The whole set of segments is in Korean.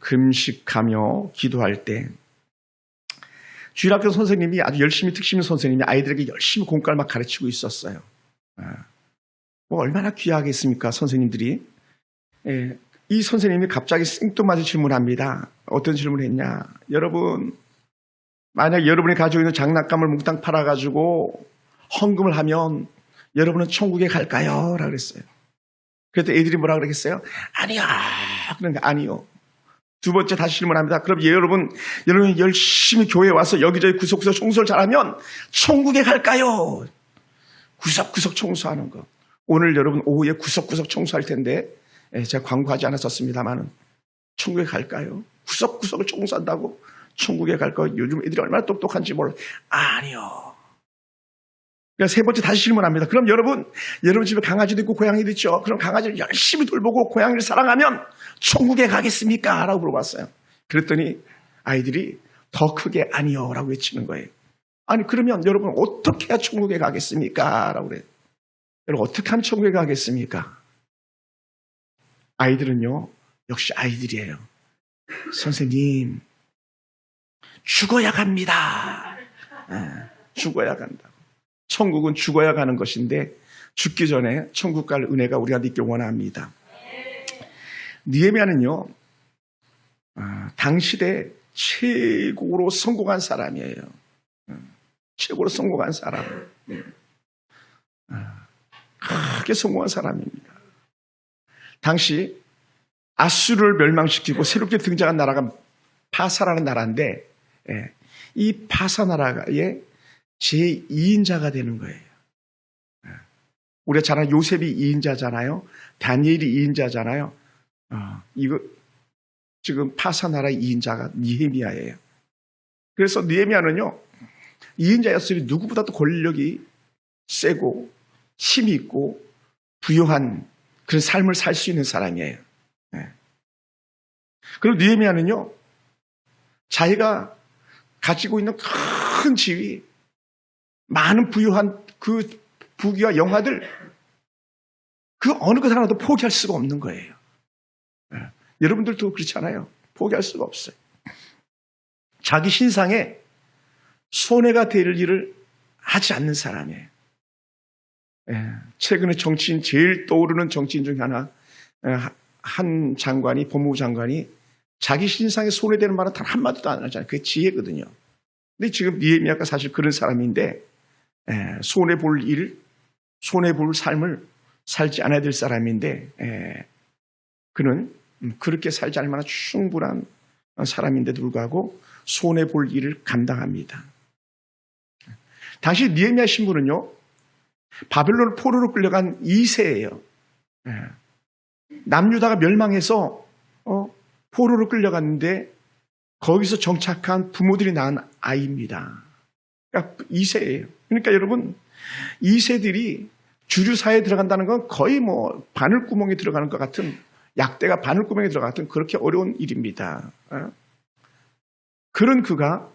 금식하며 기도할 때 주일학교 선생님이 아주 열심히 특심 선생님이 아이들에게 열심히 공과를 막 가르치고 있었어요. 뭐 얼마나 귀하겠습니까, 선생님들이. 이 선생님이 갑자기 생뚱맞은 질문합니다. 어떤 질문을 했냐. 여러분, 만약 여러분이 가지고 있는 장난감을 몽땅 팔아가지고 헌금을 하면 여러분은 천국에 갈까요? 라고 그랬어요. 그랬더니 애들이 뭐라 그러겠어요? 아니요. 그러니까 아니요. 두 번째 다시 질문합니다. 그럼 여러분 열심히 교회에 와서 여기저기 구석구석 청소를 잘하면 천국에 갈까요? 구석구석 청소하는 거. 오늘 여러분 오후에 구석구석 청소할 텐데 제가 광고하지 않았었습니다만 천국에 갈까요? 구석구석을 청소한다고 천국에 갈까요? 요즘 애들이 얼마나 똑똑한지 몰라요. 아니요. 그러니까 세 번째 다시 질문합니다. 그럼 여러분 집에 강아지도 있고 고양이도 있죠. 그럼 강아지를 열심히 돌보고 고양이를 사랑하면 천국에 가겠습니까? 라고 물어봤어요. 그랬더니 아이들이 더 크게 아니요 라고 외치는 거예요. 아니 그러면 여러분 어떻게 해야 천국에 가겠습니까? 라고 그래요. 여러분 어떻게 하면 천국에 가겠습니까? 아이들은요 역시 아이들이에요. 선생님 죽어야 갑니다. 죽어야 간다고. 천국은 죽어야 가는 것인데 죽기 전에 천국 갈 은혜가 우리가 있길 원합니다. 느헤미야는요 당시대 최고로 성공한 사람이에요. 최고로 성공한 사람. 크게 성공한 사람입니다. 당시 아수르를 멸망시키고 새롭게 등장한 나라가 파사라는 나라인데 이 파사 나라의 제2인자가 되는 거예요. 우리가 잘 아는 요셉이 2인자잖아요. 다니엘이 2인자잖아요. 이거 지금 파사 나라의 2인자가 느헤미야예요. 그래서 느헤미야는요 2인자였으니 누구보다도 권력이 세고 힘이 있고 부유한 그런 삶을 살 수 있는 사람이에요. 그리고 느헤미야는요 자기가 가지고 있는 큰 지위, 많은 부유한 그 부귀와 영화들 그 어느 것 하나도 포기할 수가 없는 거예요. 여러분들도 그렇잖아요. 포기할 수가 없어요. 자기 신상에 손해가 될 일을 하지 않는 사람이에요. 최근에 정치인 제일 떠오르는 정치인 중에 하나 한 장관이 법무부 장관이 자기 신상에 손해되는 말은 단 한마디도 안 하잖아요. 그게 지혜거든요. 근데 지금 느헤미야가 사실 그런 사람인데 손해볼 일, 손해볼 삶을 살지 않아야 될 사람인데 그는 그렇게 살지 않을 만한 충분한 사람인데도 불구하고 손해볼 일을 감당합니다. 당시 느헤미야 신부는요 바벨론 포로로 끌려간 2세예요. 남유다가 멸망해서 포로로 끌려갔는데 거기서 정착한 부모들이 낳은 아이입니다. 그러니까 2세예요. 그러니까 여러분 2세들이 주류사회에 들어간다는 건 거의 뭐 바늘구멍에 들어가는 것 같은 약대가 바늘구멍에 들어가는 같은 그렇게 어려운 일입니다. 그런 그가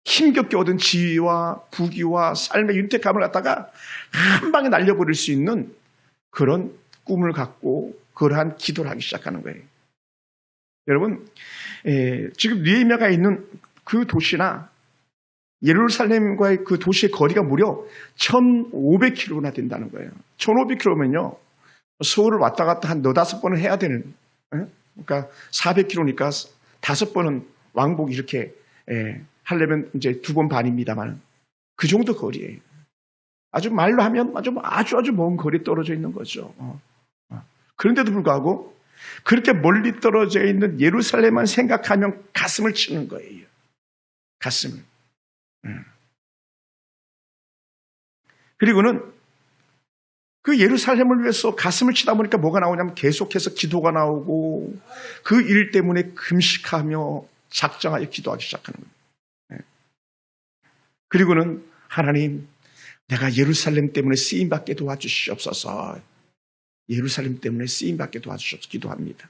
힘겹게 얻은 지위와 부귀와 삶의 윤택함을 갖다가 한 방에 날려버릴 수 있는 그런 꿈을 갖고 그러한 기도를 하기 시작하는 거예요. 여러분 지금 느헤미야가 있는 그 도시나 예루살렘과의 그 도시의 거리가 무려 1,500km나 된다는 거예요. 1,500km면요 서울을 왔다 갔다 한 4-5번은 해야 되는 그러니까 400km니까 5번은 왕복 이렇게 하려면 이제 2번 반입니다만 그 정도 거리예요. 아주 말로 하면 아주 먼 거리에 떨어져 있는 거죠. 그런데도 불구하고 그렇게 멀리 떨어져 있는 예루살렘만 생각하면 가슴을 치는 거예요. 가슴을. 그리고는 그 예루살렘을 위해서 가슴을 치다 보니까 뭐가 나오냐면 계속해서 기도가 나오고 그 일 때문에 금식하며 작정하여 기도하기 시작하는 거예요. 그리고는 하나님 내가 예루살렘 때문에 쓰임받게 도와주시옵소서. 예루살렘 때문에 쓰임받게 도와주시옵소서 기도합니다.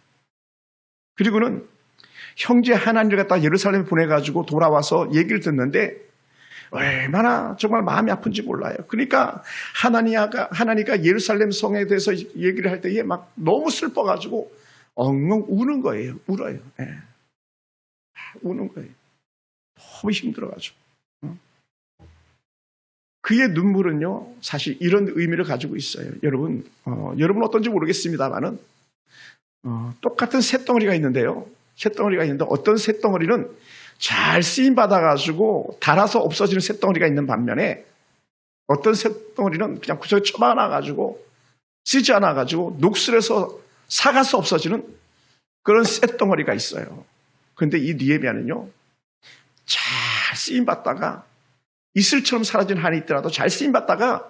그리고는 형제 하나님을 갖다 예루살렘에 보내가지고 돌아와서 얘기를 듣는데 얼마나 정말 마음이 아픈지 몰라요. 그러니까 하나니가 예루살렘 성에 대해서 얘기를 할 때에 막 너무 슬퍼가지고 엉엉 우는 거예요. 울어요. 우는 거예요. 너무 힘들어가지고. 그의 눈물은요, 사실 이런 의미를 가지고 있어요. 여러분 어떤지 모르겠습니다만은, 똑같은 쇳덩어리가 있는데요. 쇳덩어리가 있는데 어떤 쇳덩어리는 잘 쓰임 받아가지고 닳아서 없어지는 쇳덩어리가 있는 반면에 어떤 쇳덩어리는 그냥 구석에 처박아놔가지고 쓰지 않아가지고 녹슬어서 사가서 없어지는 그런 쇳덩어리가 있어요. 그런데 이 느헤미야는요, 잘 쓰임 받다가 이슬처럼 사라진 한이 있더라도 잘 쓰임 받다가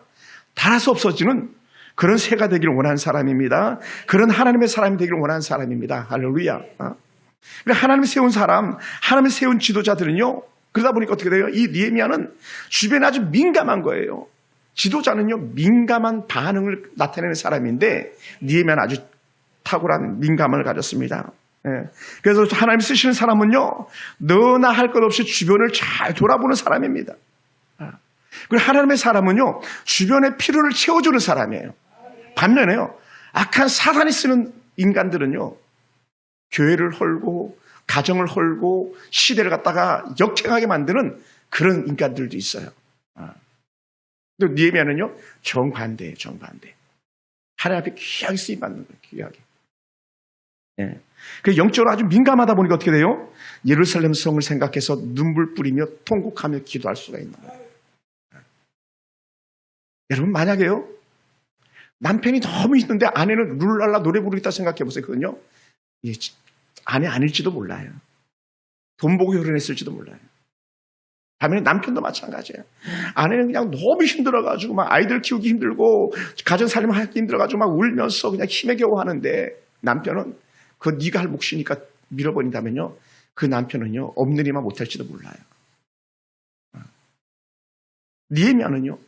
닳아서 없어지는 그런 새가 되기를 원하는 사람입니다. 그런 하나님의 사람이 되기를 원하는 사람입니다. 할렐루야. 하나님이 세운 사람, 하나님이 세운 지도자들은요, 그러다 보니까 어떻게 돼요? 이 느헤미야는 주변에 아주 민감한 거예요. 지도자는요, 민감한 반응을 나타내는 사람인데 느헤미야는 아주 탁월한 민감을 가졌습니다. 그래서 하나님 쓰시는 사람은요, 너나 할 것 없이 주변을 잘 돌아보는 사람입니다. 그리고 하나님의 사람은요, 주변의 필요를 채워주는 사람이에요. 반면에요, 악한 사단이 쓰는 인간들은요, 교회를 헐고 가정을 헐고 시대를 갖다가 역행하게 만드는 그런 인간들도 있어요. 근데 느헤미야는요, 정반대예요. 정반대. 하나님 앞에 귀하게 쓰임받는 거예요. 귀하게. 그 영적으로 아주 민감하다 보니까 어떻게 돼요? 예루살렘 성을 생각해서 눈물 뿌리며 통곡하며 기도할 수가 있는 거예요. 여러분, 만약에요, 남편이 너무 있는데 아내는 룰랄라 노래 부르겠다 생각해 보세요. 그건요, 아내 아닐지도 몰라요. 돈 보고 결혼했을지도 몰라요. 반면에 남편도 마찬가지예요. 아내는 그냥 너무 힘들어가지고 막 아이들 키우기 힘들고 가정 살림하기 힘들어가지고 막 울면서 그냥 힘에 겨우 하는데, 남편은 그거 네가 할 몫이니까 밀어버린다면요, 그 남편은요, 엎느리만 못할지도 몰라요. 느헤미야는요,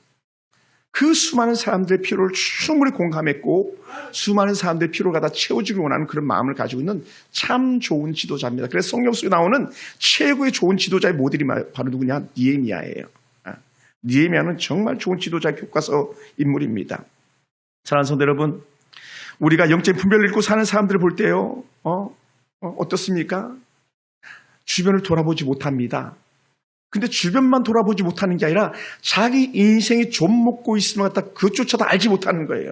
그 수많은 사람들의 필요를 충분히 공감했고 수많은 사람들의 필요를 갖다 채워주길 원하는 그런 마음을 가지고 있는 참 좋은 지도자입니다. 그래서 성경 속에 나오는 최고의 좋은 지도자의 모델이 바로 누구냐? 느헤미야예요. 느헤미야는 정말 좋은 지도자의 교과서 인물입니다. 사랑하는 성도 여러분, 우리가 영적인 분별을 잃고 사는 사람들을 볼 때요, 어떻습니까? 주변을 돌아보지 못합니다. 근데 주변만 돌아보지 못하는 게 아니라 자기 인생이 좀 먹고 있으면 갖다 그것조차도 알지 못하는 거예요.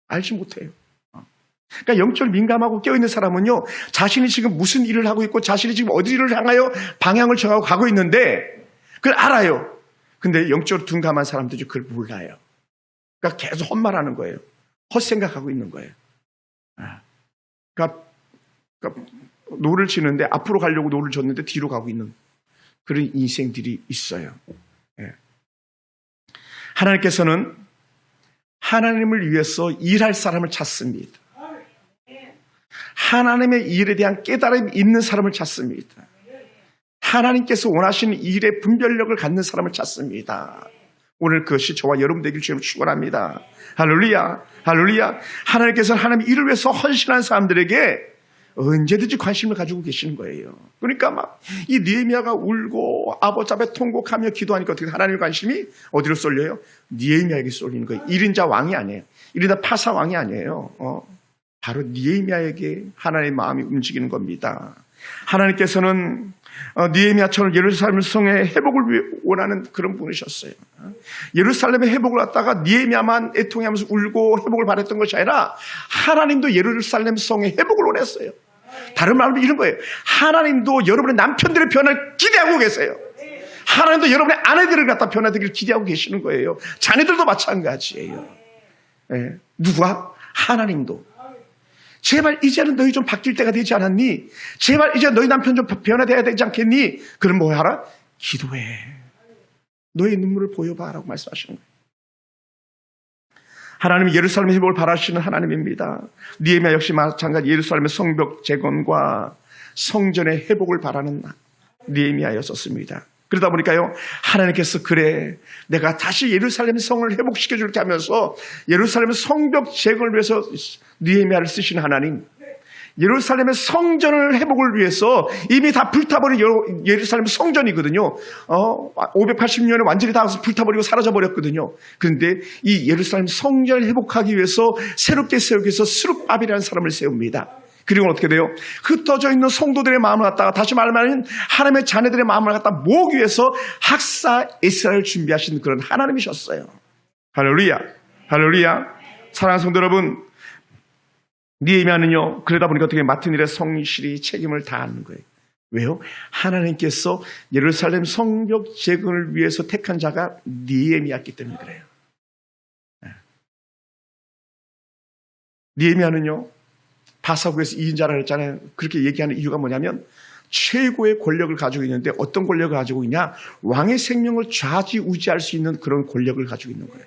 알지 못해요. 그러니까 영적으로 민감하고 깨어있는 사람은요, 자신이 지금 무슨 일을 하고 있고 자신이 지금 어디를 향하여 방향을 정하고 가고 있는데 그걸 알아요. 근데 영적으로 둔감한 사람들이 그걸 몰라요. 그러니까 계속 헛말하는 거예요. 헛생각하고 있는 거예요. 그러니까 노를 치는데 앞으로 가려고 노를 줬는데 뒤로 가고 있는 그런 인생들이 있어요. 하나님께서는 하나님을 위해서 일할 사람을 찾습니다. 하나님의 일에 대한 깨달음이 있는 사람을 찾습니다. 하나님께서 원하시는 일의 분별력을 갖는 사람을 찾습니다. 오늘 그것이 저와 여러분 되길 주님을 축원합니다. 할렐루야, 할렐루야. 하나님께서는 하나님의 일을 위해서 헌신한 사람들에게 언제든지 관심을 가지고 계시는 거예요. 그러니까 막 이 느헤미야가 울고 아버지 앞에 통곡하며 기도하니까 어떻게 하나님의 관심이 어디로 쏠려요? 느헤미야에게 쏠리는 거예요. 1인자 왕이 아니에요. 1인자 파사 왕이 아니에요. 바로 느헤미야에게 하나님의 마음이 움직이는 겁니다. 하나님께서는 느헤미야처럼 예루살렘 성의 회복을 원하는 그런 분이셨어요. 예루살렘의 회복을 갖다가 느헤미야만 애통하면서 울고 회복을 바랬던 것이 아니라 하나님도 예루살렘 성의 회복을 원했어요. 다른 말로 이런 거예요. 하나님도 여러분의 남편들의 변화를 기대하고 계세요. 하나님도 여러분의 아내들을 갖다 변화되기를 기대하고 계시는 거예요. 자녀들도 마찬가지예요. 누가? 하나님도. 제발 이제는 너희 좀 바뀔 때가 되지 않았니? 제발 이제 너희 남편 좀 변화돼야 되지 않겠니? 그럼 뭐 하라? 기도해. 너의 눈물을 보여봐라고 말씀하시는 거예요. 하나님이 예루살렘의 회복을 바라시는 하나님입니다. 느헤미야 역시 마찬가지 예루살렘의 성벽 재건과 성전의 회복을 바라는 느헤미야였었습니다. 그러다 보니까요, 하나님께서 그래, 내가 다시 예루살렘 성을 회복시켜줄게 하면서 예루살렘 성벽 재건을 위해서 느헤미야를 쓰신 하나님, 예루살렘의 성전을 회복을 위해서 이미 다 불타버린 예루살렘 성전이거든요. 580년에 완전히 다 불타버리고 사라져버렸거든요. 그런데 이 예루살렘 성전을 회복하기 위해서 새롭게 세우기 위해서 스룹바벨이라는 사람을 세웁니다. 그리고 어떻게 돼요? 흩어져 있는 성도들의 마음을 갖다가, 다시 말하면 하나님의 자녀들의 마음을 갖다가 모으기 위해서 학사 에스라를 준비하신 그런 하나님이셨어요. 할렐루야, 할렐루야. 사랑하는 성도 여러분, 느헤미야는요, 그러다 보니까 어떻게 맡은 일에 성실히 책임을 다하는 거예요. 왜요? 하나님께서 예루살렘 성벽 재건을 위해서 택한 자가 느헤미야였기 때문에 그래요. 느헤미야는요, 바사국에서 2인자라고 했잖아요. 그렇게 얘기하는 이유가 뭐냐면 최고의 권력을 가지고 있는데 어떤 권력을 가지고 있냐? 왕의 생명을 좌지우지할 수 있는 그런 권력을 가지고 있는 거예요.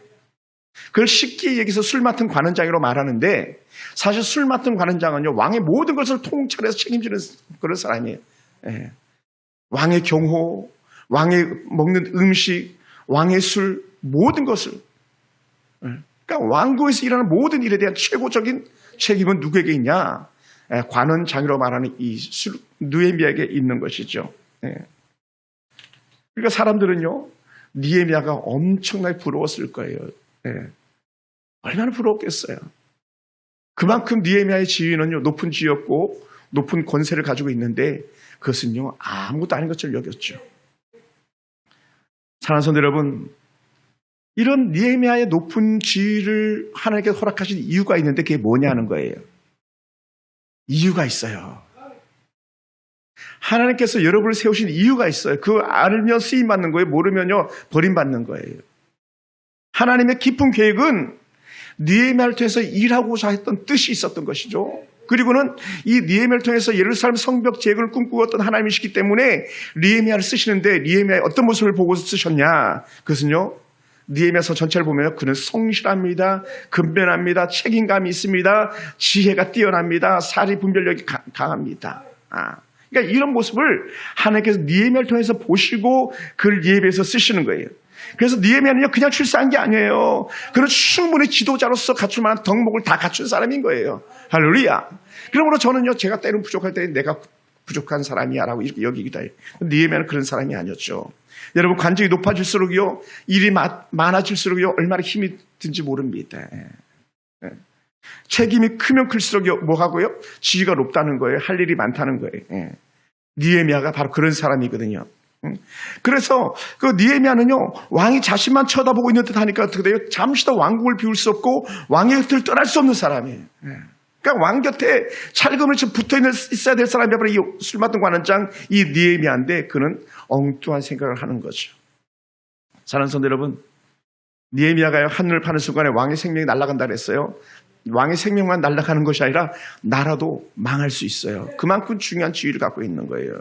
그걸 쉽게 얘기해서 술 맡은 관원장이라고 말하는데 사실 술 맡은 관원장은요, 왕의 모든 것을 통찰해서 책임지는 그런 사람이에요. 예. 왕의 경호, 왕의 먹는 음식, 왕의 술, 모든 것을. 예. 그러니까 왕국에서 일하는 모든 일에 대한 최고적인 책임은 누구에게 있냐? 예. 관원장이라고 말하는 이 느헤미야에게 있는 것이죠. 예. 그러니까 사람들은요, 느헤미야가 엄청나게 부러웠을 거예요. 예. 얼마나 부러웠겠어요. 그만큼 느헤미야의 지위는요, 높은 지위였고 높은 권세를 가지고 있는데 그것은요, 아무것도 아닌 것처럼 여겼죠. 사랑하는 성도 여러분, 이런 느헤미야의 높은 지위를 하나님께 허락하신 이유가 있는데 그게 뭐냐는 거예요. 이유가 있어요. 하나님께서 여러분을 세우신 이유가 있어요. 그 알면 쓰임받는 거예요. 모르면요, 버림받는 거예요. 하나님의 깊은 계획은 느헤미야를 통해서 일하고자 했던 뜻이 있었던 것이죠. 그리고는 이 느헤미야를 통해서 예루살렘 성벽 재건을 꿈꾸었던 하나님이시기 때문에 느헤미야를 쓰시는데 느헤미야의 어떤 모습을 보고 쓰셨냐? 그것은요, 느헤미야서 전체를 보면 그는 성실합니다. 근면합니다. 책임감이 있습니다. 지혜가 뛰어납니다. 사리 분별력이 강합니다. 그러니까 이런 모습을 하나님께서 느헤미야를 통해서 보시고 그를 예배해서 쓰시는 거예요. 그래서 느헤미야는요, 그냥 출세한 게 아니에요. 그는 충분히 지도자로서 갖출 만한 덕목을 다 갖춘 사람인 거예요. 할렐루야. 그러므로 저는요, 제가 때론 부족할 때 내가 부족한 사람이야 라고 이렇게 여기기도 해요. 느헤미야는 그런 사람이 아니었죠. 여러분, 관직이 높아질수록요, 일이 많아질수록요, 얼마나 힘이 든지 모릅니다. 책임이 크면 클수록 뭐 하고요? 지위가 높다는 거예요. 할 일이 많다는 거예요. 느헤미야가 바로 그런 사람이거든요. 그래서 그 느헤미야는요, 왕이 자신만 쳐다보고 있는 듯 하니까 어떻게 돼요? 잠시도 왕국을 비울 수 없고 왕의 곁을 떠날 수 없는 사람이에요. 그러니까 왕 곁에 찰금을 붙어 있어야 될 사람이 바로 이 술 맡은 관원장 이 느헤미야인데 그는 엉뚱한 생각을 하는 거죠. 사랑하는 성도 여러분, 느헤미야가요, 한눈을 파는 순간에 왕의 생명이 날아간다 그랬어요. 왕의 생명만 날아가는 것이 아니라 나라도 망할 수 있어요. 그만큼 중요한 지위를 갖고 있는 거예요.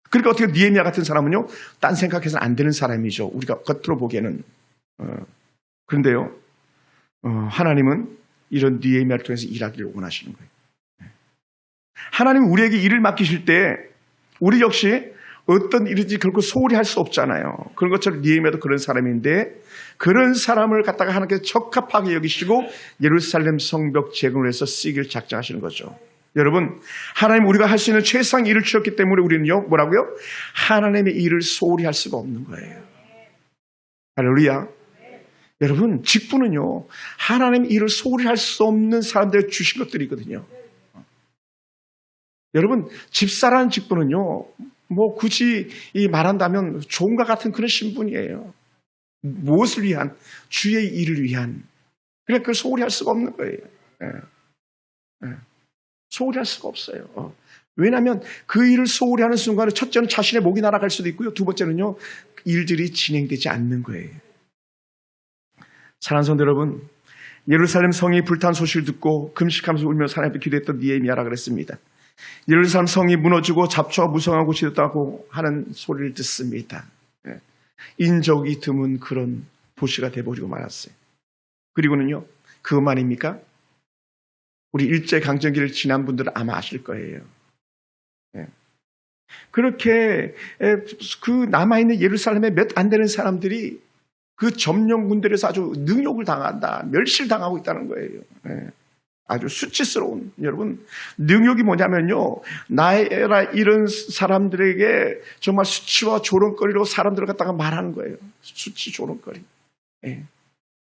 그러니까 어떻게 느헤미야 같은 사람은요, 딴 생각해서는 안 되는 사람이죠. 우리가 겉으로 보기에는. 그런데요, 하나님은 이런 느헤미야를 통해서 일하기를 원하시는 거예요. 하나님은 우리에게 일을 맡기실 때 우리 역시 어떤 일인지 결코 소홀히 할 수 없잖아요. 그런 것처럼 느헤미야도 그런 사람인데 그런 사람을 갖다가 하나님께서 적합하게 여기시고 예루살렘 성벽 재건을 해서 쓰기를 작정하시는 거죠. 여러분, 하나님 우리가 할 수 있는 최상의 일을 주셨기 때문에 우리는요, 뭐라고요? 하나님의 일을 소홀히 할 수가 없는 거예요. 할렐루야. 여러분, 직분은요, 하나님의 일을 소홀히 할 수 없는 사람들에게 주신 것들이거든요. 여러분, 집사라는 직분은요, 뭐 굳이 말한다면 종과 같은 그런 신분이에요. 무엇을 위한? 주의 일을 위한. 그러니까 그걸 소홀히 할 수가 없는 거예요. 소홀히 할 수가 없어요. 왜냐하면 그 일을 소홀히 하는 순간에 첫째는 자신의 목이 날아갈 수도 있고요. 두 번째는요, 일들이 진행되지 않는 거예요. 사랑하는 성도 여러분, 예루살렘 성이 불탄 소식을 듣고 금식하면서 울면서 하나님 앞에 기도했던 느헤미야라 그랬습니다. 예루살렘 성이 무너지고 잡초가 무성한 곳이 됐다고 하는 소리를 듣습니다. 인적이 드문 그런 도시가 돼버리고 말았어요. 그리고는요, 그것만입니까? 우리 일제강점기를 지난 분들은 아마 아실 거예요. 그렇게 그 남아있는 예루살렘에 몇 안 되는 사람들이 그 점령군들에서 아주 능욕을 당한다, 멸시를 당하고 있다는 거예요. 아주 수치스러운, 여러분, 능욕이 뭐냐면요, 나에라 이런 사람들에게 정말 수치와 조롱거리로 사람들을 갖다가 말하는 거예요. 수치, 조롱거리.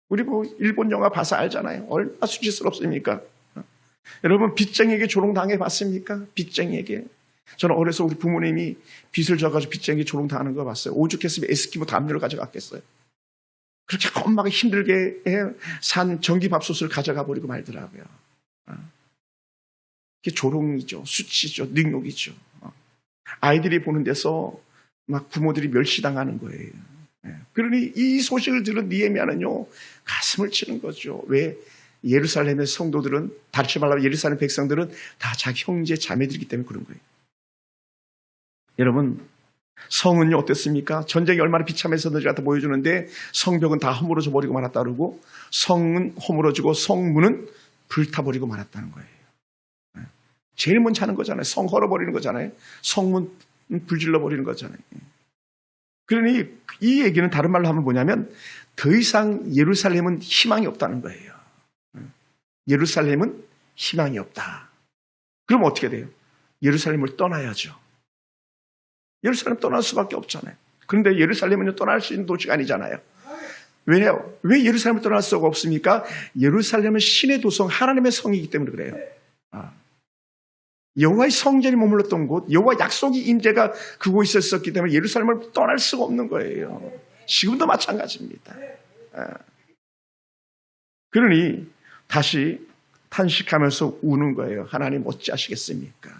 우리 뭐 일본 영화 봐서 알잖아요. 얼마나 수치스럽습니까? 여러분, 빚쟁이에게 조롱당해 봤습니까? 빚쟁이에게. 저는 어려서 우리 부모님이 빚을 져가지고 빚쟁이 조롱당하는 거 봤어요. 오죽했으면 에스키모 담요를 가져갔겠어요. 그렇게 엄마가 힘들게 산 전기밥솥을 가져가 버리고 말더라고요. 그게 조롱이죠. 수치죠. 능욕이죠. 아이들이 보는 데서 막 부모들이 멸시당하는 거예요. 그러니 이 소식을 들은 느헤미야는요, 가슴을 치는 거죠. 왜? 예루살렘의 성도들은, 다시 말하면 예루살렘 백성들은 다 자기 형제 자매들이기 때문에 그런 거예요. 여러분, 성은요 어땠습니까? 전쟁이 얼마나 비참했었는지 갖다 보여주는데, 성벽은 다 허물어져 버리고 말았다 그러고, 성은 허물어지고 성문은 불타버리고 말았다는 거예요. 제일 먼저 하는 거잖아요. 성 헐어버리는 거잖아요. 성문 불질러 버리는 거잖아요. 그러니 이 얘기는 다른 말로 하면 뭐냐면, 더 이상 예루살렘은 희망이 없다는 거예요. 예루살렘은 희망이 없다. 그럼 어떻게 돼요? 예루살렘을 떠나야죠. 예루살렘 떠날 수밖에 없잖아요. 그런데 예루살렘은 떠날 수 있는 도시가 아니잖아요. 왜요? 왜 예루살렘을 떠날 수가 없습니까? 예루살렘은 신의 도성, 하나님의 성이기 때문에 그래요. 여호와의 성전이 머물렀던 곳, 여호와 약속의 임재가 그곳에 있었기 때문에 예루살렘을 떠날 수가 없는 거예요. 지금도 마찬가지입니다. 그러니 다시 탄식하면서 우는 거예요. 하나님 어찌하시겠습니까?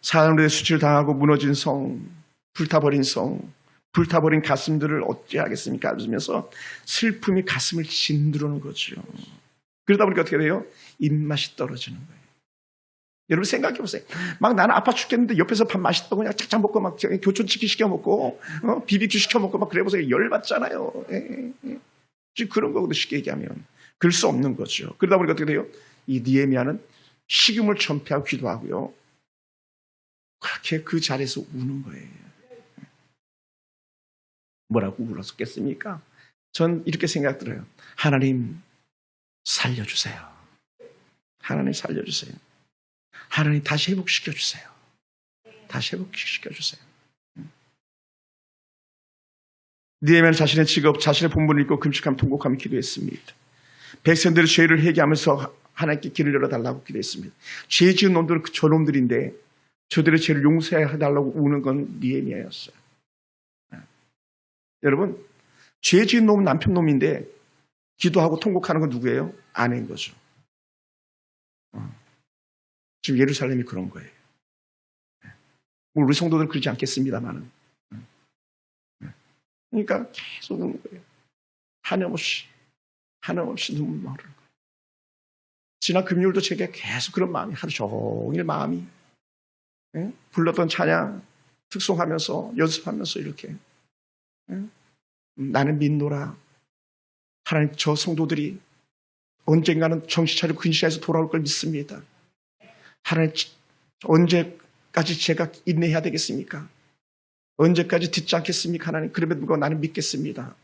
사람들의 수치를 당하고 무너진 성, 불타버린 성, 불타버린 가슴들을 어찌하겠습니까? 하면서 슬픔이 가슴을 짓누르는 거죠. 그러다 보니까 어떻게 돼요? 입맛이 떨어지는 거예요. 여러분 생각해 보세요. 막 나는 아파 죽겠는데 옆에서 밥 맛있다고 그냥 착착 먹고 막 교촌치킨 시켜 먹고 BBQ 시켜 먹고 막 그래 보세요. 열받잖아요. 지금 그런 거거든요. 쉽게 얘기하면. 그럴 수 없는 거죠. 그러다 보니까 어떻게 돼요? 이 느헤미야는 식음을 전폐하고 기도하고요. 그렇게 그 자리에서 우는 거예요. 뭐라고 울었겠습니까? 전 이렇게 생각 들어요. 하나님 살려주세요. 하나님 살려주세요. 하나님 다시 회복시켜주세요. 다시 회복시켜주세요. 느헤미야는 자신의 직업, 자신의 본분을 잊고 금식하며 통곡하며 기도했습니다. 백성들의 죄를 회개하면서 하나님께 길을 열어달라고 기도했습니다. 죄 지은 놈들은 저놈들인데 저들의 죄를 용서해달라고 우는 건 느헤미야였어요. 여러분, 죄 지은 놈은 남편 놈인데 기도하고 통곡하는 건 누구예요? 아내인 거죠. 지금 예루살렘이 그런 거예요. 우리 성도들은 그러지 않겠습니다만은. 그러니까 계속 우는 거예요. 한없이 눈물 나오는 거예요. 지난 금요일도 제게 계속 그런 마음이, 하루 종일 마음이, 불렀던 찬양 특송하면서 연습하면서 이렇게, 나는 믿노라. 하나님, 저 성도들이 언젠가는 정신 차리고 근신해서 돌아올 걸 믿습니다. 하나님, 언제까지 제가 인내해야 되겠습니까? 언제까지 듣지 않겠습니까? 하나님, 그럼에도 나는 믿겠습니다.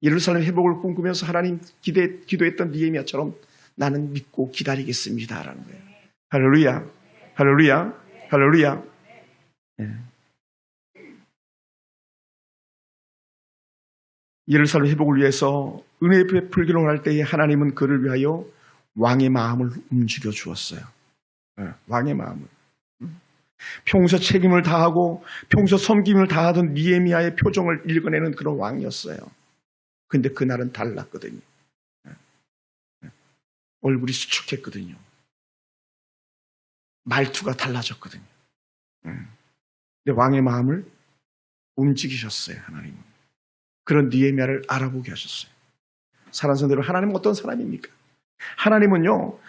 예루살렘 회복을 꿈꾸면서 하나님 기도했던 느헤미야처럼 나는 믿고 기다리겠습니다. 라는 거예요. 할렐루야, 할렐루야, 할렐루야. 예루살렘 회복을 위해서 은혜의 베풀기를 원할 때에 하나님은 그를 위하여 왕의 마음을 움직여 주었어요. 왕의 마음을. 평소 책임을 다하고 평소 섬김을 다하던 느헤미야의 표정을 읽어내는 그런 왕이었어요. 근데 그날은 달랐거든요. 얼굴이 수축했거든요. 말투가 달라졌거든요. 근데 왕의 마음을 움직이셨어요. 하나님은. 그런 느헤미야를 알아보게 하셨어요. 사랑하는 성도 여러분, 하나님은 어떤 사람입니까? 하나님은요,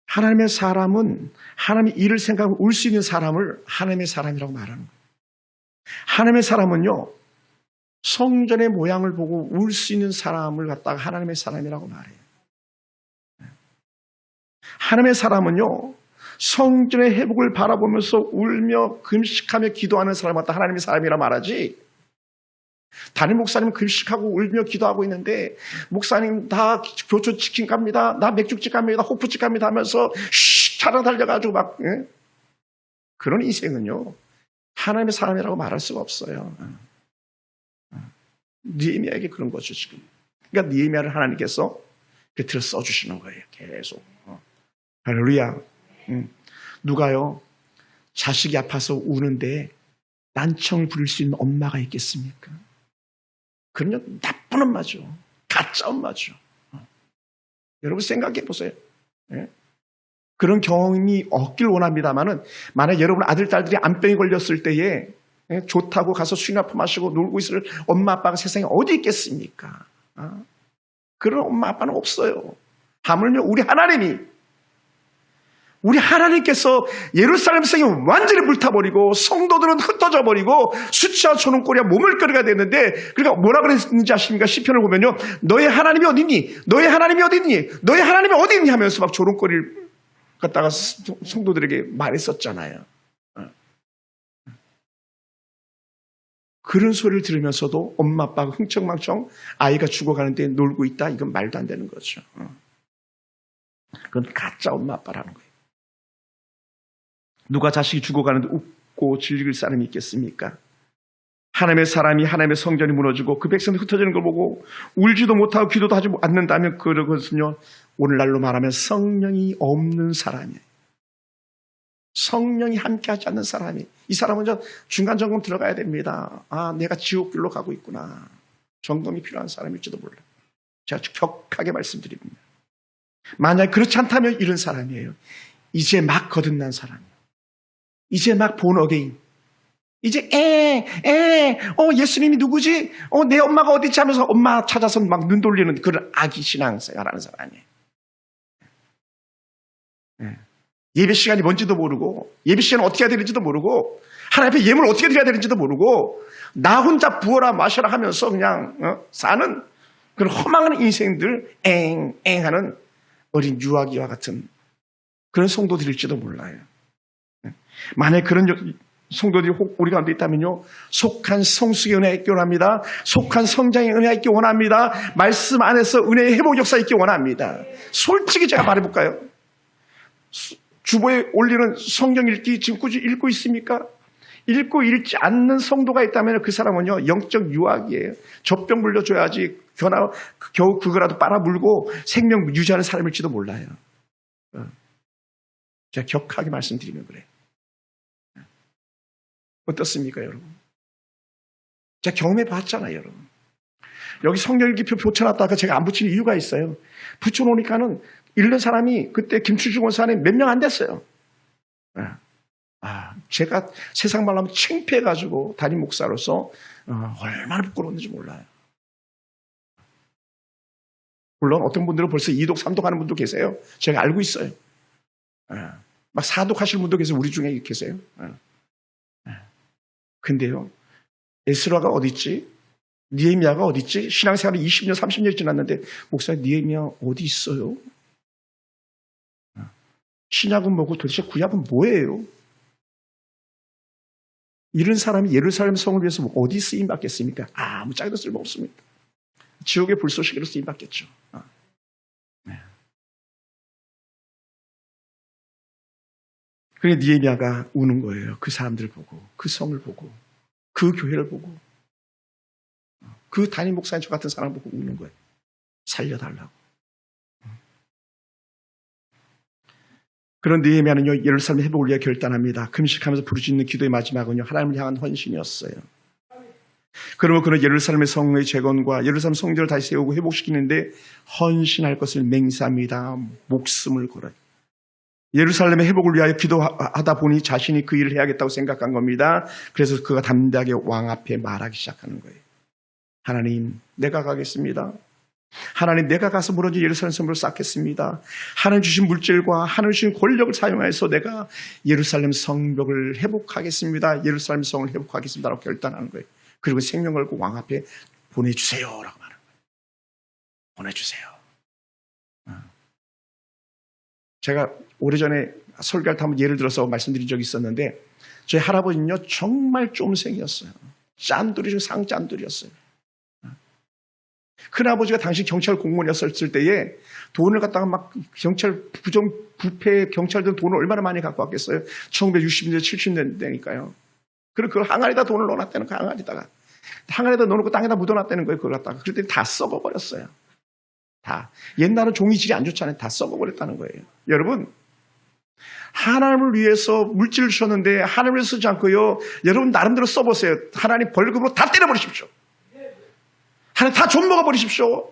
하나님의 사람은 하나님의 일을 생각하고 울 수 있는 사람을 하나님의 사람이라고 말하는 거예요. 하나님의 사람은요, 성전의 모양을 보고 울 수 있는 사람을 갖다가 하나님의 사람이라고 말해요. 하나님의 사람은요, 성전의 회복을 바라보면서 울며 금식하며 기도하는 사람을 갖다 하나님의 사람이라 말하지, 담임 목사님은 금식하고 울며 기도하고 있는데 목사님 다 교촌 치킨 갑니다, 나 맥주집 갑니다, 호프집 갑니다 하면서 차량 달려가지고 막 그런 인생은요 하나님의 사람이라고 말할 수가 없어요. 느헤미야에게 그런 거죠 지금. 그러니까 느헤미야를 하나님께서 들어 써주시는 거예요. 계속. 할렐루야. 누가요 자식이 아파서 우는데 난청 부릴 수 있는 엄마가 있겠습니까? 그럼요 나쁜 엄마죠. 가짜 엄마죠. 여러분 생각해 보세요. 예? 그런 경험이 없길 원합니다만은 만약 여러분 아들 딸들이 암병이 걸렸을 때에 좋다고 가서 수인아프 마시고 놀고 있을 엄마 아빠가 세상에 어디 있겠습니까? 그런 엄마 아빠는 없어요. 하물며 우리 하나님께서 예루살렘 성이 완전히 불타버리고 성도들은 흩어져 버리고 수치와 조롱거리와 몸을 끌어가 됐는데 그러니까 뭐라 그랬는지 아십니까? 시편을 보면요. 너의 하나님이 어디 있니? 너의 하나님이 어디 있니? 너의 하나님이 어디 있니? 하면서 막 조롱거리를 갖다가 성도들에게 말했었잖아요. 그런 소리를 들으면서도 엄마 아빠가 흥청망청 아이가 죽어가는데 놀고 있다? 이건 말도 안 되는 거죠. 그건 가짜 엄마 아빠라는 거예요. 누가 자식이 죽어가는데 웃고 즐길 사람이 있겠습니까? 하나님의 사람이 하나님의 성전이 무너지고 그 백성들이 흩어지는 걸 보고 울지도 못하고 기도도 하지 않는다면 그것은요 오늘날로 말하면 성령이 없는 사람이에요. 성령이 함께하지 않는 사람이 이 사람은 중간 점검 들어가야 됩니다. 내가 지옥길로 가고 있구나. 점검이 필요한 사람일지도 몰라요. 제가 격하게 말씀드립니다. 만약 그렇지 않다면 이런 사람이에요. 이제 막 거듭난 사람이에요. 이제 막 본 어게인. 이제 예수님이 누구지? 내 엄마가 어디지 하면서 엄마 찾아서 막 눈 돌리는 그런 아기 신앙생활하는 사람이에요. 예배 시간이 뭔지도 모르고 예배 시간을 어떻게 해야 되는지도 모르고 하나님 앞에 예물을 어떻게 드려야 되는지도 모르고 나 혼자 부어라 마셔라 하면서 그냥 사는 그런 허망한 인생들 하는 어린 유아기와 같은 그런 성도들일지도 몰라요. 만약 그런 성도들이 우리 가운데 있다면요 속한 성숙의 은혜가 있기 원합니다. 속한 성장의 은혜가 있기 원합니다. 말씀 안에서 은혜의 회복 역사 있기 원합니다. 솔직히 제가 말해볼까요? 주보에 올리는 성경 읽기 지금 꾸준히 읽고 있습니까? 읽고 읽지 않는 성도가 있다면 그 사람은요 영적 유학이에요. 젖병 물려줘야지 겨우 그거라도 빨아물고 생명 유지하는 사람일지도 몰라요. 제가 격하게 말씀드리면 그래요. 어떻습니까 여러분? 제가 경험해 봤잖아요 여러분. 여기 성령일기표 붙여놨다가 제가 안 붙이는 이유가 있어요. 붙여놓으니까는 읽는 사람이 그때 김추중 원사님 몇 명 안 됐어요. 제가 세상 말로 하면 창피해가지고 담임 목사로서 얼마나 부끄러웠는지 몰라요. 물론 어떤 분들은 벌써 2독, 3독 하는 분도 계세요. 제가 알고 있어요. 막 4독 하시는 분도 계세요. 우리 중에 계세요. 근데요, 에스라가 어디 있지? 느헤미야가 어디 있지? 신앙생활이 20년, 30년이 지났는데 목사님 느헤미야 어디 있어요? 신약은 뭐고 도대체 구약은 뭐예요? 이런 사람이 예루살렘 성을 위해서 어디 쓰임 받겠습니까? 아무 짝에도 쓸모없습니다. 지옥의 불쏘시개로 쓰임 받겠죠. 그래 느헤미야가 우는 거예요. 그 사람들 보고, 그 성을 보고, 그 교회를 보고, 그 담임 목사님 저 같은 사람 보고 우는 거예요. 살려달라고. 그런 느헤미야는요 예루살렘 회복을 위해 결단합니다. 금식하면서 부르짖는 기도의 마지막은요 하나님을 향한 헌신이었어요. 그러면 그는 예루살렘의 성의 재건과 예루살렘 성전을 다시 세우고 회복시키는데 헌신할 것을 맹세합니다. 목숨을 걸어요. 예루살렘의 회복을 위하여 기도하다 보니 자신이 그 일을 해야겠다고 생각한 겁니다. 그래서 그가 담대하게 왕 앞에 말하기 시작하는 거예요. 하나님, 내가 가겠습니다. 하나님, 내가 가서 무너진 예루살렘 성을 쌓겠습니다. 하나님 주신 물질과 하나님 주신 권력을 사용해서 내가 예루살렘 성벽을 회복하겠습니다. 예루살렘 성을 회복하겠습니다라고 결단하는 거예요. 그리고 생명 걸고 왕 앞에 보내주세요라고 말하는 거예요. 보내주세요. 제가 오래전에 설교할 때 한번 예를 들어서 말씀드린 적이 있었는데 저희 할아버지는요 정말 쫌생이었어요. 짠돌이 중 상짠돌이었어요. 큰아버지가 당시 경찰 공무원이었을 때에 돈을 갖다가 막 경찰 부패 경찰들은 돈을 얼마나 많이 갖고 왔겠어요. 1960년대 70년대니까요. 그리고 그걸 항아리에다 돈을 넣어놨다는 그 항아리에다 넣어놓고 땅에다 묻어놨다는 거예요. 그걸 갖다가 그랬더니 다 썩어버렸어요. 다. 옛날은 종이질이 안 좋잖아요. 다 썩어버렸다는 거예요. 여러분, 하나님을 위해서 물질을 주셨는데 하나님을 쓰지 않고요. 여러분 나름대로 써보세요. 하나님 벌금으로 다 때려버리십시오. 하나님 다 존먹어버리십시오.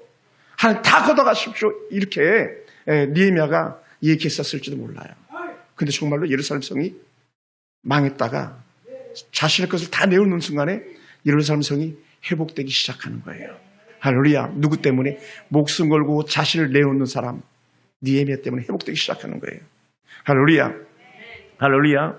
하나님 다 걷어가십시오. 이렇게 느헤미야가 얘기했었을지도 몰라요. 근데 정말로 예루살렘 성이 망했다가 자신의 것을 다 내어놓는 순간에 예루살렘 성이 회복되기 시작하는 거예요. 할렐루야. 누구 때문에? 목숨 걸고 자신을 내어놓는 사람 느헤미야 때문에 회복되기 시작하는 거예요. 할렐루야. 할렐루야.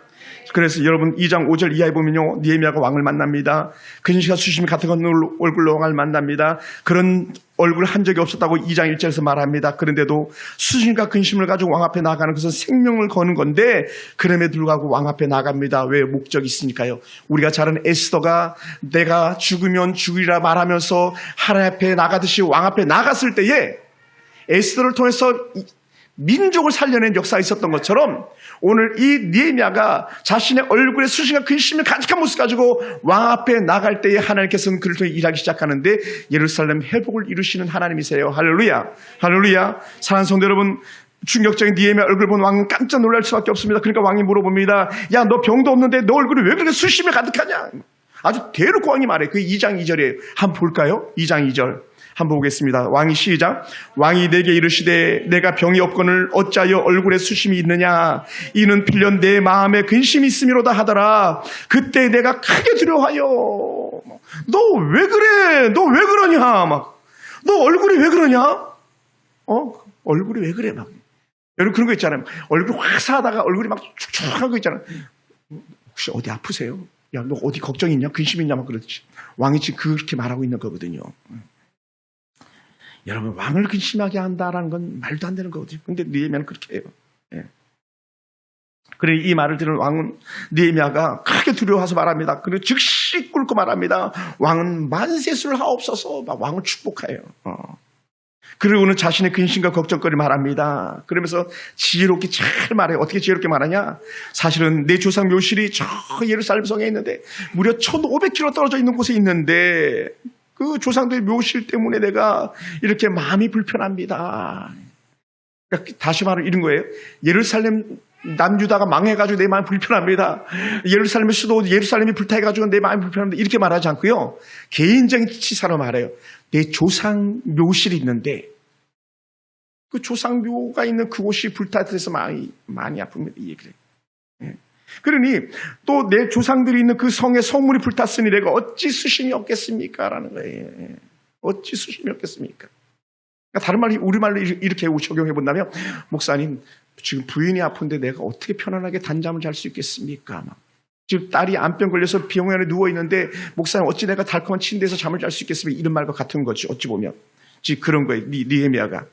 그래서 여러분 2장 5절 이하에 보면요. 느헤미야가 왕을 만납니다. 근시가 수심이 같은 얼굴로 왕을 만납니다. 그런 얼굴 한 적이 없었다고 2장 1절에서 말합니다. 그런데도 수심과 근심을 가지고 왕 앞에 나가는 것은 생명을 거는 건데 그럼에도 불구하고 왕 앞에 나갑니다. 왜? 목적이 있으니까요. 우리가 잘 아는 에스더가 내가 죽으면 죽으리라 말하면서 하나님 앞에 나가듯이 왕 앞에 나갔을 때에 에스더를 통해서 민족을 살려낸 역사가 있었던 것처럼 오늘 이 느헤미야가 자신의 얼굴에 수심과 근심을 가득한 모습 가지고 왕 앞에 나갈 때에 하나님께서는 그를 통해 일하기 시작하는데 예루살렘 회복을 이루시는 하나님이세요. 할렐루야. 할렐루야. 사랑하는 성도 여러분, 충격적인 느헤미야 얼굴 본 왕은 깜짝 놀랄 수밖에 없습니다. 그러니까 왕이 물어봅니다. 야, 너 병도 없는데 너 얼굴이 왜 그렇게 수심이 가득하냐? 아주 대놓고 왕이 말해. 그게 2장 2절이에요. 한번 볼까요? 2장 2절. 한번 보겠습니다. 왕이 시작. 왕이 내게 이르시되 내가 병이 없거늘 어찌하여 얼굴에 수심이 있느냐? 이는 필연 내 마음에 근심이 있음이로다 하더라. 그때 내가 크게 두려워하여 너 왜 그래? 너 왜 그러냐? 막 너 얼굴이 왜 그러냐? 얼굴이 왜 그래? 막 여러분 그런 거 있잖아요. 얼굴이 화사하다가 얼굴이 막 축축한 거 있잖아요. 혹시 어디 아프세요? 야, 너 어디 걱정 있냐? 근심 있냐? 막 그렇지. 왕이 지금 그렇게 말하고 있는 거거든요. 여러분 왕을 근심하게 한다라는 건 말도 안 되는 거거든요. 근데 느헤미야는 그렇게 해요. 예. 그래 이 말을 들은 왕은 느헤미야가 크게 두려워해서 말합니다. 그리고 즉시 꿇고 말합니다. 왕은 만세수를 하옵소서. 막 왕을 축복해요. 그리고는 자신의 근심과 걱정거리 말합니다. 그러면서 지혜롭게 잘 말해요. 어떻게 지혜롭게 말하냐? 사실은 내 조상 묘실이 저 예루살렘 성에 있는데 무려 1500km 떨어져 있는 곳에 있는데 그 조상들의 묘실 때문에 내가 이렇게 마음이 불편합니다. 그러니까 다시 말하면 이런 거예요. 예루살렘 남유다가 망해가지고 내 마음이 불편합니다. 예루살렘의 수도 예루살렘이 불타해가지고 내 마음이 불편합니다. 이렇게 말하지 않고요. 개인적인 치사로 말해요. 내 조상 묘실이 있는데 그 조상 묘가 있는 그곳이 불타해서 마음이 많이 아픕니다. 이 얘기를 해요. 그러니 또 내 조상들이 있는 그 성에 성물이 불탔으니 내가 어찌 수심이 없겠습니까? 라는 거예요. 어찌 수심이 없겠습니까? 그러니까 다른 말로 우리말로 이렇게 적용해 본다면 목사님 지금 부인이 아픈데 내가 어떻게 편안하게 단잠을 잘 수 있겠습니까? 지금 딸이 암병 걸려서 병원에 누워 있는데 목사님 어찌 내가 달콤한 침대에서 잠을 잘 수 있겠습니까? 이런 말과 같은 거지 어찌 보면 지금 그런 거예요. 느헤미야가.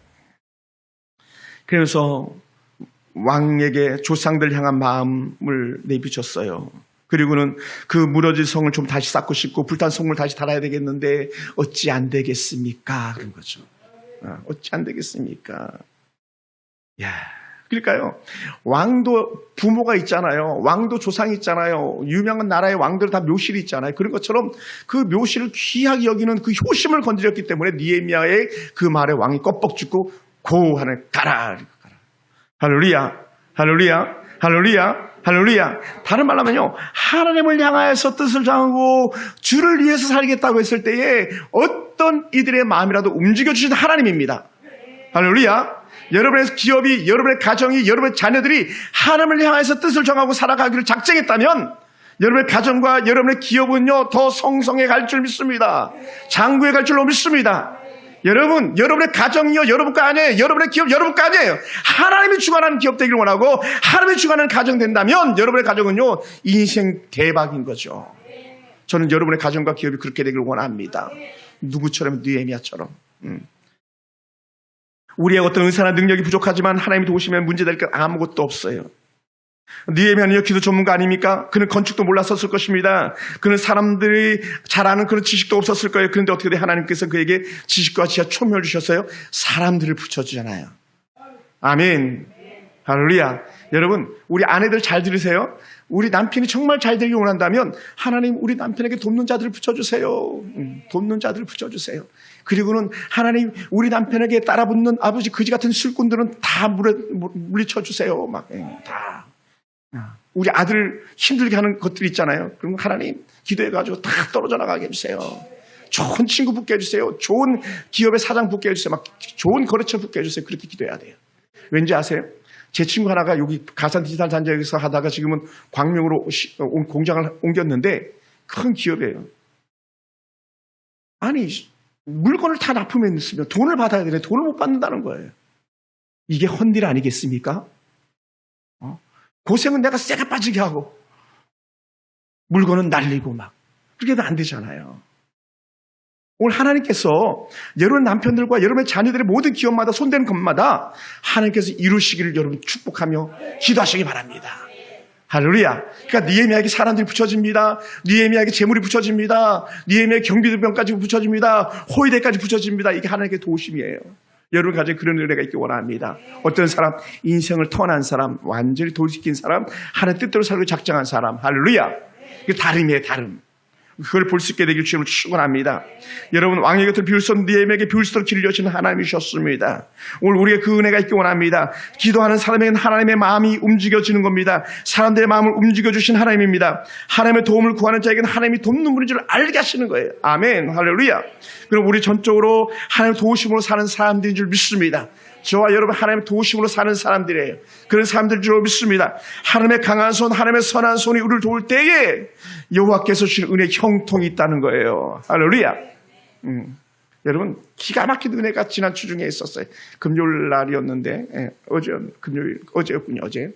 그래서 왕에게 조상들 향한 마음을 내비쳤어요. 그리고는 그 무너진 성을 좀 다시 쌓고 싶고 불탄 성을 다시 달아야 되겠는데 어찌 안 되겠습니까? 그런 거죠. 어찌 안 되겠습니까? 야, 그러니까요. 왕도 부모가 있잖아요. 왕도 조상이 있잖아요. 유명한 나라의 왕들은 다 묘실이 있잖아요. 그런 것처럼 그 묘실을 귀하게 여기는 그 효심을 건드렸기 때문에 느헤미야의 그 말에 왕이 껍벅 죽고 고 하늘 가라. 할렐루야, 할렐루야, 할렐루야, 할렐루야. 다른 말로 하면요. 하나님을 향하여서 뜻을 정하고 주를 위해서 살겠다고 했을 때에 어떤 이들의 마음이라도 움직여주신 하나님입니다. 할렐루야. 여러분의 기업이, 여러분의 가정이, 여러분의 자녀들이 하나님을 향해서 뜻을 정하고 살아가기를 작정했다면 여러분의 가정과 여러분의 기업은요 더 성성해 갈 줄 믿습니다. 장구해 갈 줄로 믿습니다. 여러분, 여러분의 가정이요 여러분 거 아니에요. 여러분의 기업 여러분 거 아니에요. 하나님이 주관하는 기업 되기를 원하고 하나님이 주관하는 가정 된다면 여러분의 가정은요 인생 대박인 거죠. 저는 여러분의 가정과 기업이 그렇게 되기를 원합니다. 누구처럼? 느헤미야처럼. 우리의 어떤 은사나 능력이 부족하지만 하나님이 도우시면 문제될 것 아무것도 없어요. 느헤미야는요 기도 전문가 아닙니까? 그는 건축도 몰랐었을 것입니다. 그는 사람들이 잘 아는 그런 지식도 없었을 거예요. 그런데 어떻게 돼? 하나님께서 그에게 지식과 지혜와 총명을 주셨어요. 사람들을 붙여주잖아요. 아멘. 할렐루야. 여러분 우리 아내들 잘 들으세요. 우리 남편이 정말 잘 되길 원한다면 하나님 우리 남편에게 돕는 자들을 붙여주세요. 돕는 자들을 붙여주세요. 그리고는 하나님 우리 남편에게 따라붙는 아버지 그지 같은 술꾼들은 다 물리쳐 주세요. 막 다. 우리 아들 힘들게 하는 것들이 있잖아요. 그럼 하나님 기도해가지고 다 떨어져 나가게 해주세요. 좋은 친구 붙게 해주세요. 좋은 기업의 사장 붙게 해주세요. 막 좋은 거래처 붙게 해주세요. 그렇게 기도해야 돼요. 왠지 아세요? 제 친구 하나가 여기 가산 디지털 단지에서 하다가 지금은 광명으로 공장을 옮겼는데 큰 기업이에요. 아니 물건을 다 납품했으면 돈을 받아야 되는데 돈을 못 받는다는 거예요. 이게 헌일 아니겠습니까? 고생은 내가 쇠가 빠지게 하고 물건은 날리고 막 그렇게 안 되잖아요. 오늘 하나님께서 여러분 남편들과 여러분의 자녀들의 모든 기업마다 손대는 것마다 하나님께서 이루시기를 여러분 축복하며 기도하시기 바랍니다. 할렐루야. 그러니까 느헤미야에게 사람들이 붙여집니다. 느헤미야에게 재물이 붙여집니다. 느헤미야에게 경비병까지 붙여집니다. 호위대까지 붙여집니다. 이게 하나님의 도우심이에요. 여러분 가정에 그런 은혜가 있기 원합니다. 어떤 사람, 인생을 터난 사람, 완전히 돌이킨 사람, 하나님 뜻대로 살고 작정한 사람. 할렐루야. 이게 다름이에요, 다름. 그걸 볼 수 있게 되길 주님을 축원합니다. 여러분 왕의 곁을 비울 수 없는 느헤미야에게 비울 수 없도록 길을 여시는 하나님이셨습니다. 오늘 우리가 그 은혜가 있기 원합니다. 기도하는 사람에게는 하나님의 마음이 움직여지는 겁니다. 사람들의 마음을 움직여주신 하나님입니다. 하나님의 도움을 구하는 자에게는 하나님이 돕는 분인 줄 알게 하시는 거예요. 아멘. 할렐루야. 그럼 우리 전적으로 하나님의 도우심으로 사는 사람들인 줄 믿습니다. 저와 여러분 하나님의 도우심으로 사는 사람들이에요. 그런 사람들인 줄 믿습니다. 하나님의 강한 손, 하나님의 선한 손이 우리를 도울 때에 여호와께서 주신 은혜의 형통이 있다는 거예요. 할렐루야. 여러분 기가 막힌 은혜가 지난 주 중에 있었어요. 금요일 날이었는데 어제였군요. 어제.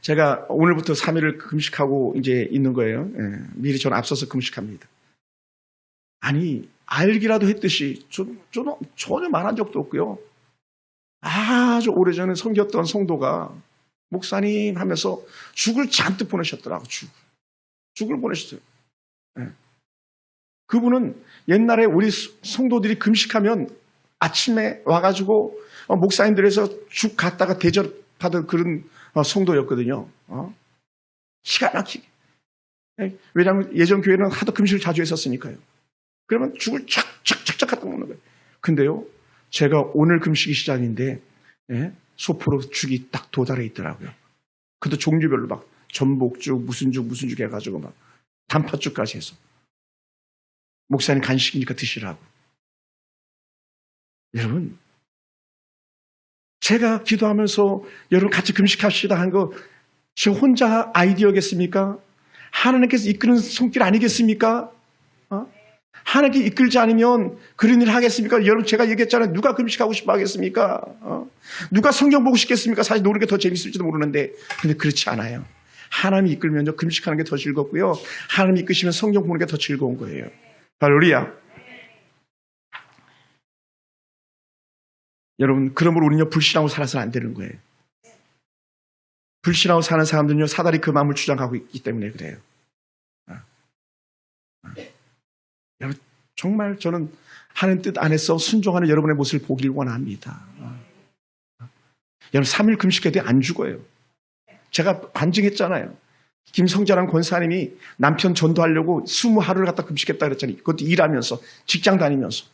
제가 오늘부터 3일을 금식하고 이제 있는 거예요. 미리 저는 앞서서 금식합니다. 아니 알기라도 했듯이 저는 전혀 말한 적도 없고요. 아주 오래전에 섬겼던 성도가 목사님 하면서 죽을 잔뜩 보내셨더라고요. 죽을 보내셨어요. 네. 그분은 옛날에 우리 성도들이 금식하면 아침에 와가지고 목사님들에서 죽 갖다가 대접하던 그런 성도였거든요. 기가 막히게. 네. 왜냐하면 예전 교회는 하도 금식을 자주 했었으니까요. 그러면 죽을 착착착착 갖다 먹는 거예요. 근데요, 제가 오늘 금식이 시작인데, 소포로 죽이 딱 도달해 있더라고요. 그것도 종류별로 막, 전복죽, 무슨 죽 해가지고 막, 단팥죽까지 해서. 목사님 간식이니까 드시라고. 여러분, 제가 기도하면서 여러분 같이 금식합시다 한 거, 저 혼자 아이디어겠습니까? 하나님께서 이끄는 손길 아니겠습니까? 하나님께 이끌지 않으면 그런 일을 하겠습니까? 여러분 제가 얘기했잖아요. 누가 금식하고 싶어 하겠습니까? 누가 성경 보고 싶겠습니까? 사실 노는 게 더 재밌을지도 모르는데 근데 그렇지 않아요. 하나님이 이끌면 금식하는 게 더 즐겁고요. 하나님이 이끄시면 성경 보는 게 더 즐거운 거예요. 할렐루야. 여러분 그러므로 우리는요 불신하고 살아서는 안 되는 거예요. 불신하고 사는 사람들은요 사단이 그 마음을 주장하고 있기 때문에 그래요. 여러분, 정말 저는 하나님 뜻 안에서 순종하는 여러분의 모습을 보길 원합니다. 여러분 3일 금식해도 안 죽어요. 제가 반증했잖아요. 김성자라는 권사님이 남편 전도하려고 20하루를 갖다 금식했다 그랬잖아요. 그것도 일하면서 직장 다니면서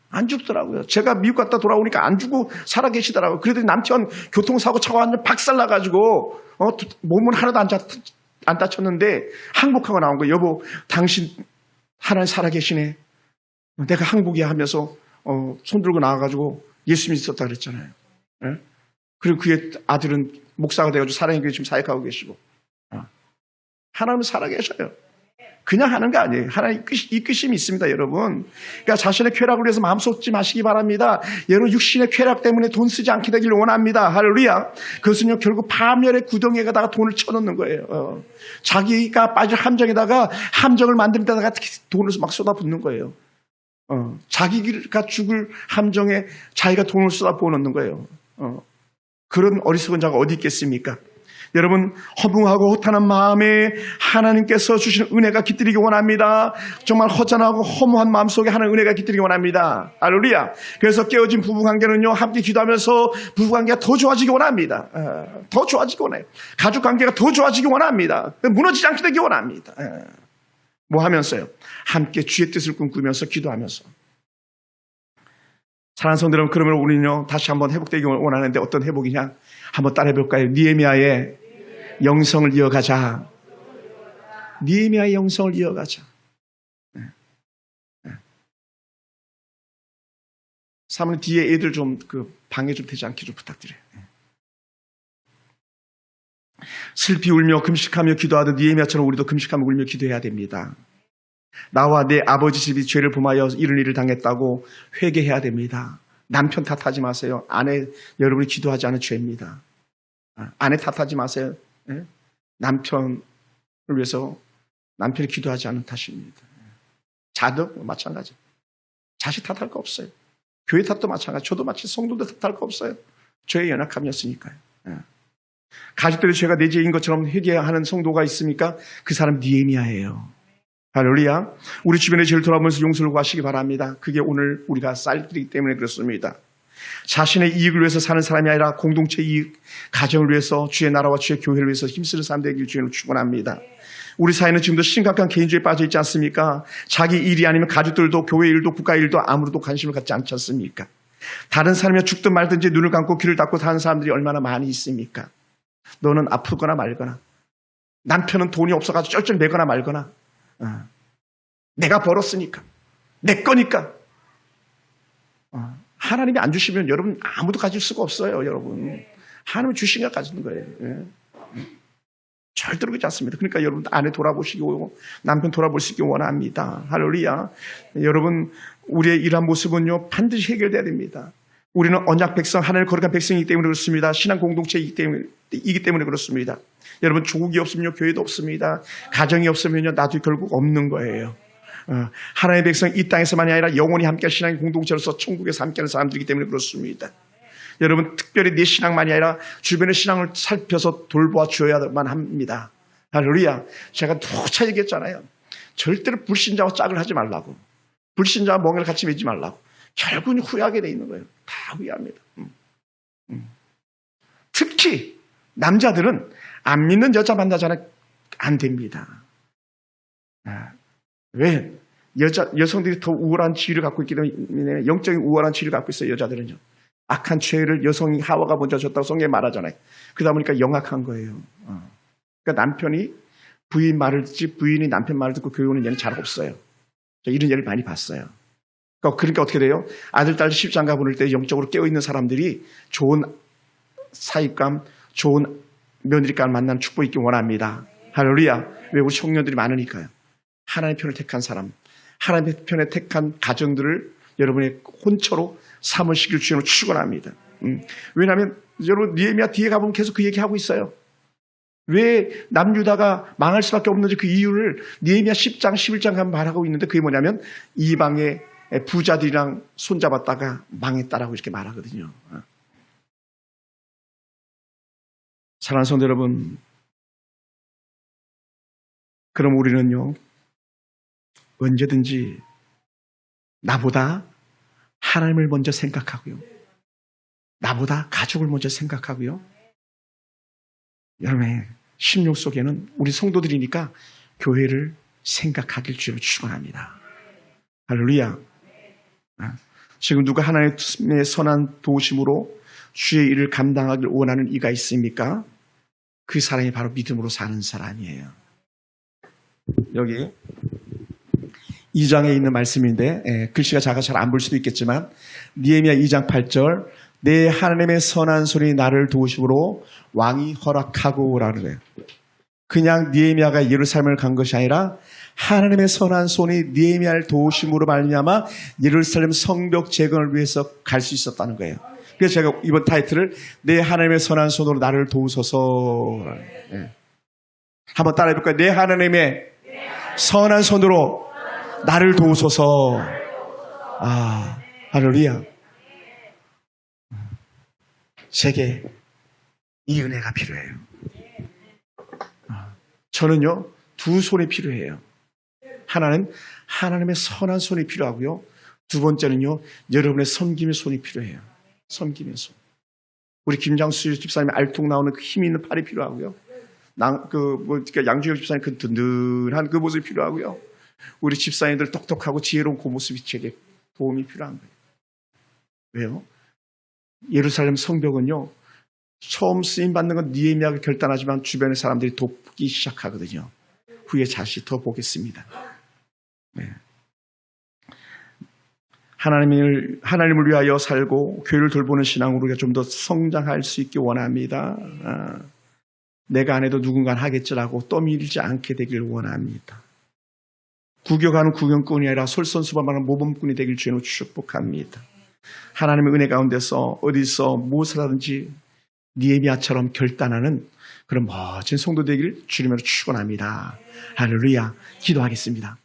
안 죽더라고요. 제가 미국 갔다 돌아오니까 안 죽고 살아계시더라고요. 그래도 남편 교통사고 차가 완전 박살나가지고 몸은 하나도 안 다쳤는데 항복하고 나온 거예요. 여보 당신 하나님 살아계시네. 내가 항복이야 하면서 손 들고 나와가지고 예수 믿었다 그랬잖아요. 네? 그리고 그의 아들은 목사가 돼가지고 사랑의 교회 지금 사역하고 계시고 하나님은 살아계셔요. 그냥 하는 게 아니에요. 하나님 이끄심이 있습니다, 여러분. 그러니까 자신의 쾌락을 위해서 마음 쏟지 마시기 바랍니다. 여러분 육신의 쾌락 때문에 돈 쓰지 않게 되기를 원합니다. 할렐루야. 그것은요 결국 파멸의 구덩이에 가다가 돈을 쳐넣는 거예요. 자기가 빠질 함정에다가 함정을 만드는 데다가 돈을 막 쏟아붓는 거예요. 자기가 죽을 함정에 자기가 돈을 쏟아부어놓는 거예요. 그런 어리석은 자가 어디 있겠습니까? 여러분 허무하고 허탄한 마음에 하나님께서 주신 은혜가 깃들이기 원합니다. 정말 허전하고 허무한 마음속에 하나님 은혜가 깃들이기 원합니다. 할렐루야. 그래서 깨어진 부부관계는요 함께 기도하면서 부부관계가 더 좋아지기 원합니다. 더 좋아지기 원해요. 가족관계가 더 좋아지기 원합니다. 무너지지 않게 되기 원합니다. 뭐 하면서요? 함께 주의 뜻을 꿈꾸면서 기도하면서 사랑하는 성도 여러분, 그러면 우리는요 다시 한번 회복되기 원하는데 어떤 회복이냐? 한번 따라해볼까요? 느헤미야의 영성을 이어가자. 느헤미야의 영성을 이어가자. 사모님 뒤에 애들 좀 방해 좀 되지 않게 좀 부탁드려요. 슬피 울며 금식하며 기도하던 느헤미야처럼 우리도 금식하며 울며 기도해야 됩니다. 나와 내 아버지 집이 죄를 범하여 이런 일을 당했다고 회개해야 됩니다. 남편 탓하지 마세요. 아내 여러분이 기도하지 않은 죄입니다. 아내 탓하지 마세요. 남편을 위해서 남편이 기도하지 않은 탓입니다. 자도 마찬가지. 자식 탓할 거 없어요. 교회 탓도 마찬가지. 저도 마치 성도들 탓할 거 없어요. 죄의 연약함이었으니까요. 가족들의 죄가 내 죄인 것처럼 회개하는 성도가 있습니까? 그 사람 느헤미야예요. 할렐루야. 우리 주변의 죄를 돌아보면서 용서를 구하시기 바랍니다. 그게 오늘 우리가 쌀들이기 때문에 그렇습니다. 자신의 이익을 위해서 사는 사람이 아니라 공동체 이익, 가정을 위해서 주의 나라와 주의 교회를 위해서 힘쓰는 사람 되길 주님을 축원합니다. 우리 사회는 지금도 심각한 개인주의에 빠져 있지 않습니까? 자기 일이 아니면 가족들도 교회 일도 국가 일도 아무도 관심을 갖지 않지 않습니까? 다른 사람이 죽든 말든지 눈을 감고 귀를 닫고 사는 사람들이 얼마나 많이 있습니까? 너는 아프거나 말거나 남편은 돈이 없어가지고 쩔쩔매거나 말거나 내가 벌었으니까 내 거니까 하나님이 안 주시면 여러분 아무도 가질 수가 없어요. 여러분 하나님이 주시니까 가지는 거예요. 절대로 그렇지 않습니다. 그러니까 여러분 아내 돌아보시고 남편 돌아보시기 원합니다. 할렐루야. 여러분 우리의 이러한 모습은요 반드시 해결돼야 됩니다. 우리는 언약 백성, 하나님을 거룩한 백성이기 때문에 그렇습니다. 신앙 공동체이기 때문에 그렇습니다. 여러분 조국이 없으면요 교회도 없습니다. 가정이 없으면요 나도 결국 없는 거예요. 하나님의 백성 이 땅에서만이 아니라 영원히 함께할 신앙의 공동체로서 천국에서 함께하는 사람들이기 때문에 그렇습니다. 여러분 특별히 내 신앙만이 아니라 주변의 신앙을 살펴서 돌보아 주어야만 합니다. 할렐루야. 제가 누차 얘기했잖아요. 절대로 불신자와 짝을 하지 말라고. 불신자와 멍에를 같이 맺지 말라고. 결국은 후회하게 돼 있는 거예요. 다 후회합니다. 특히 남자들은 안 믿는 여자 만나잖아요. 안 됩니다. 왜? 여성들이 더 우월한 지위를 갖고 있기 때문에 영적인 우월한 지위를 갖고 있어요. 여자들은요. 악한 죄를 여성이 하와가 먼저 졌다고 성경에 말하잖아요. 그러다 보니까 영악한 거예요. 그러니까 남편이 부인 말을 듣지 부인이 남편 말을 듣고 교회 오는 예는 잘 없어요. 이런 예를 많이 봤어요. 그러니까 어떻게 돼요? 아들, 딸 시집장가 보낼 때 영적으로 깨어있는 사람들이 좋은 사익감, 좋은 며느리감을 만나는 축복이 있기 원합니다. 할렐루야. 왜? 우리 청년들이 많으니까요. 하나님의 편을 택한 사람, 하나님의 편에 택한 가정들을 여러분의 혼처로 삼으시길 주님으로 축원합니다. 왜냐하면 여러분 느헤미야 뒤에 가보면 계속 그 얘기하고 있어요. 왜 남유다가 망할 수밖에 없는지 그 이유를 느헤미야 10장, 11장 가면 말하고 있는데 그게 뭐냐면 이방의 부자들이랑 손잡았다가 망했다라고 이렇게 말하거든요. 사랑하는 성도 여러분, 그럼 우리는요 언제든지 나보다 하나님을 먼저 생각하고요, 나보다 가족을 먼저 생각하고요, 여러분의 심령 속에는 우리 성도들이니까 교회를 생각하길 주로 축원합니다. 할렐루야. 지금 누가 하나님의 선한 도우심으로 주의 일을 감당하길 원하는 이가 있습니까? 그 사람이 바로 믿음으로 사는 사람이에요. 여기 2장에 있는 말씀인데 글씨가 작아 잘 안 볼 수도 있겠지만 느헤미야 2장 8절 내 하나님의 선한 손이 나를 도우심으로 왕이 허락하고라는 거예요. 그냥 느헤미야가 예루살렘을 간 것이 아니라 하나님의 선한 손이 느헤미야를 도우심으로 말미암아 예루살렘 성벽 재건을 위해서 갈 수 있었다는 거예요. 그래서 제가 이번 타이틀을 내 하나님의 선한 손으로 나를 도우소서. 한번 따라해 볼까요? 내 하나님의 선한 손으로 나를 도우소서. 할렐루야. 제게 이 은혜가 필요해요. 저는요 두 손이 필요해요. 하나는 하나님의 선한 손이 필요하고요, 두 번째는요 여러분의 섬김의 손이 필요해요. 섬김의 손. 우리 김장수 집사님의 알통 나오는 그 힘 있는 팔이 필요하고요, 양주혁 집사님 그 든든한 그 모습이 필요하고요, 우리 집사님들 똑똑하고 지혜로운 그 모습이 제게 도움이 필요한 거예요. 왜요? 예루살렘 성벽은요, 처음 쓰임받는 건 느헤미야가 결단하지만 주변의 사람들이 돕기 시작하거든요. 후에 다시 더 보겠습니다. 네. 하나님을 위하여 살고 교회를 돌보는 신앙으로 우리가 좀 더 성장할 수 있기 원합니다. 내가 안 해도 누군가 하겠지라고 떠밀지 않게 되길 원합니다. 구경하는 구경꾼이 아니라 솔선수범하는 모범꾼이 되길 주님으로 축복합니다. 하나님의 은혜 가운데서 어디서 무엇을 하든지 느헤미야처럼 결단하는 그런 멋진 성도 되기를 주님으로 축원합니다. 할렐루야. 기도하겠습니다.